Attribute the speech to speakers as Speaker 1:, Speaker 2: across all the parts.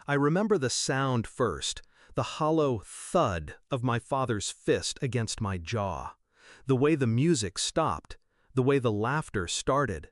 Speaker 1: I remember the sound first, the hollow thud of my father's fist against my jaw, the way the music stopped, the way the laughter started.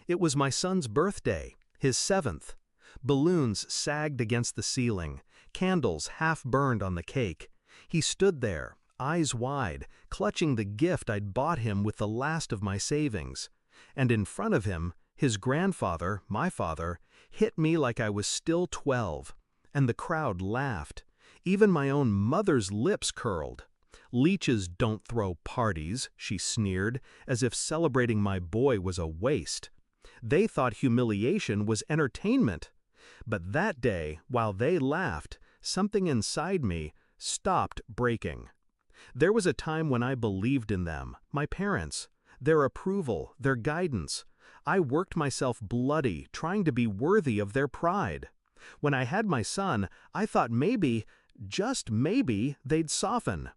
Speaker 1: It was my son's birthday, his 7th. Balloons sagged against the ceiling, candles half burned on the cake. He stood there, eyes wide, clutching the gift I'd bought him with the last of my savings. And in front of him, his grandfather, my father, hit me like I was still 12. And the crowd laughed. Even my own mother's lips curled. "Leeches don't throw parties," she sneered, as if celebrating my boy was a waste. They thought humiliation was entertainment. But that day, while they laughed, something inside me stopped breaking. There was a time when I believed in them, my parents, their approval, their guidance. I worked myself bloody, trying to be worthy of their pride. When I had my son, I thought maybe, just maybe, they'd soften.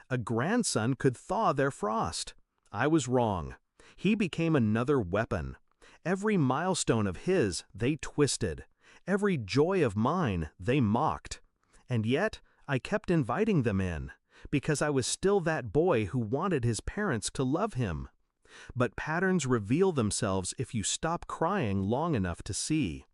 Speaker 1: A grandson could thaw their frost. I was wrong. He became another weapon. Every milestone of his, they twisted. Every joy of mine, they mocked. And yet, I kept inviting them in, because I was still that boy who wanted his parents to love him. But patterns reveal themselves if you stop crying long enough to see.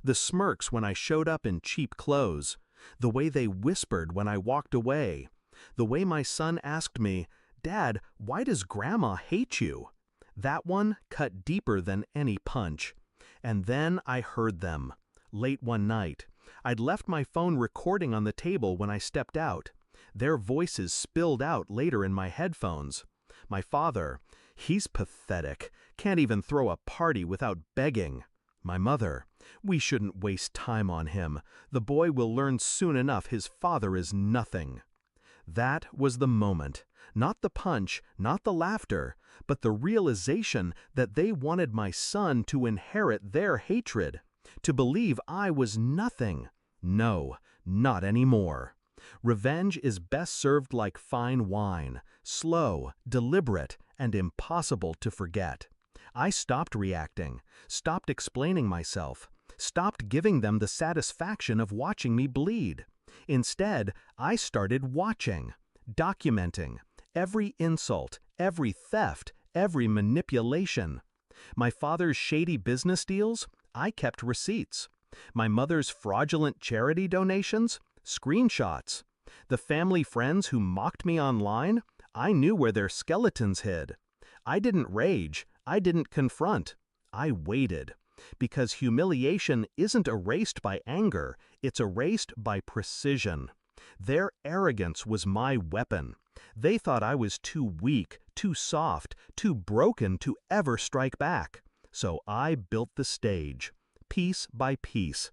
Speaker 1: The smirks when I showed up in cheap clothes, the way they whispered when I walked away, the way my son asked me, "Dad, why does Grandma hate you?" That one cut deeper than any punch. And then I heard them. Late one night, I'd left my phone recording on the table when I stepped out. Their voices spilled out later in my headphones. My father, "He's pathetic, can't even throw a party without begging." My mother, "We shouldn't waste time on him. The boy will learn soon enough his father is nothing." That was the moment. Not the punch, not the laughter, but the realization that they wanted my son to inherit their hatred, to believe I was nothing. No, not anymore. Revenge is best served like fine wine, slow, deliberate, and impossible to forget. I stopped reacting, stopped explaining myself, stopped giving them the satisfaction of watching me bleed. Instead, I started watching, documenting every insult, every theft, every manipulation. My father's shady business deals, I kept receipts. My mother's fraudulent charity donations, screenshots. The family friends who mocked me online, I knew where their skeletons hid. I didn't rage, I didn't confront. I waited. Because humiliation isn't erased by anger, it's erased by precision. Their arrogance was my weapon. They thought I was too weak, too soft, too broken to ever strike back. So I built the stage, piece by piece.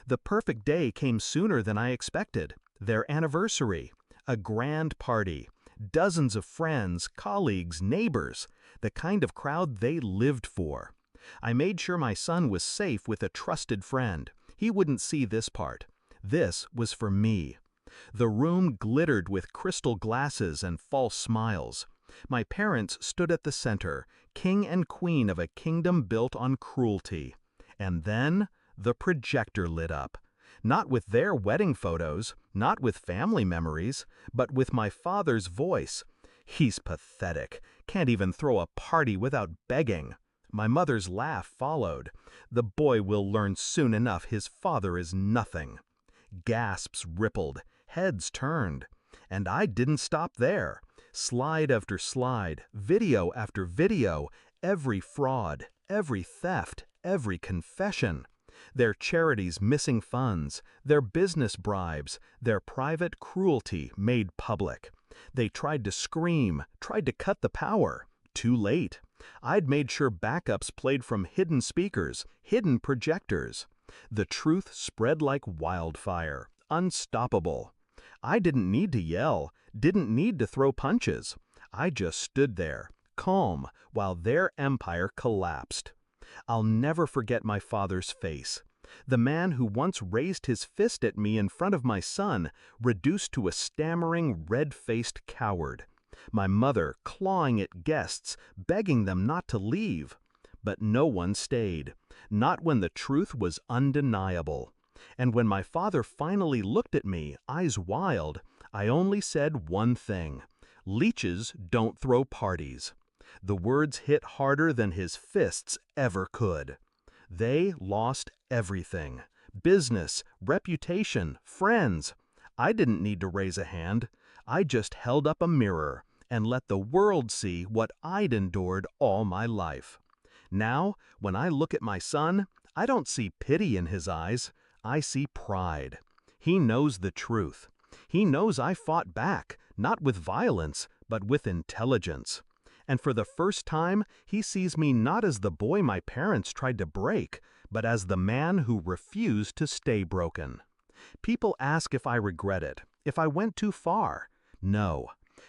Speaker 1: The perfect day came sooner than I expected. Their anniversary, a grand party, dozens of friends, colleagues, neighbors, the kind of crowd they lived for. I made sure my son was safe with a trusted friend. He wouldn't see this part. This was for me. The room glittered with crystal glasses and false smiles. My parents stood at the center, king and queen of a kingdom built on cruelty. And then the projector lit up. Not with their wedding photos, not with family memories, but with my father's voice. "He's pathetic, can't even throw a party without begging." My mother's laugh followed. "The boy will learn soon enough his father is nothing." Gasps rippled, heads turned. And I didn't stop there. Slide after slide, video after video, every fraud, every theft, every confession. Their charities missing funds, their business bribes, their private cruelty made public. They tried to scream, tried to cut the power. Too late. I'd made sure backups played from hidden speakers, hidden projectors. The truth spread like wildfire, unstoppable. I didn't need to yell, didn't need to throw punches. I just stood there, calm, while their empire collapsed. I'll never forget my father's face. The man who once raised his fist at me in front of my son, reduced to a stammering, red-faced coward. My mother clawing at guests, begging them not to leave. But no one stayed, not when the truth was undeniable. And when my father finally looked at me, eyes wild, I only said one thing: "Leeches don't throw parties." The words hit harder than his fists ever could. They lost everything: business, reputation, friends. I didn't need to raise a hand. I just held up a mirror and let the world see what I'd endured all my life. Now, when I look at my son, I don't see pity in his eyes. I see pride. He knows the truth. He knows I fought back, not with violence, but with intelligence. And for the first time, he sees me not as the boy my parents tried to break, but as the man who refused to stay broken. People ask if I regret it, if I went too far. No,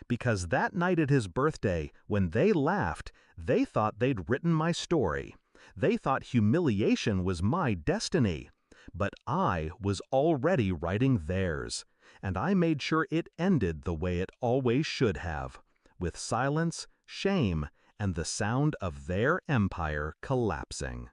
Speaker 1: because that night at his birthday, when they laughed, they thought they'd written my story. They thought humiliation was my destiny. But I was already writing theirs, and I made sure it ended the way it always should have, with silence, shame, and the sound of their empire collapsing.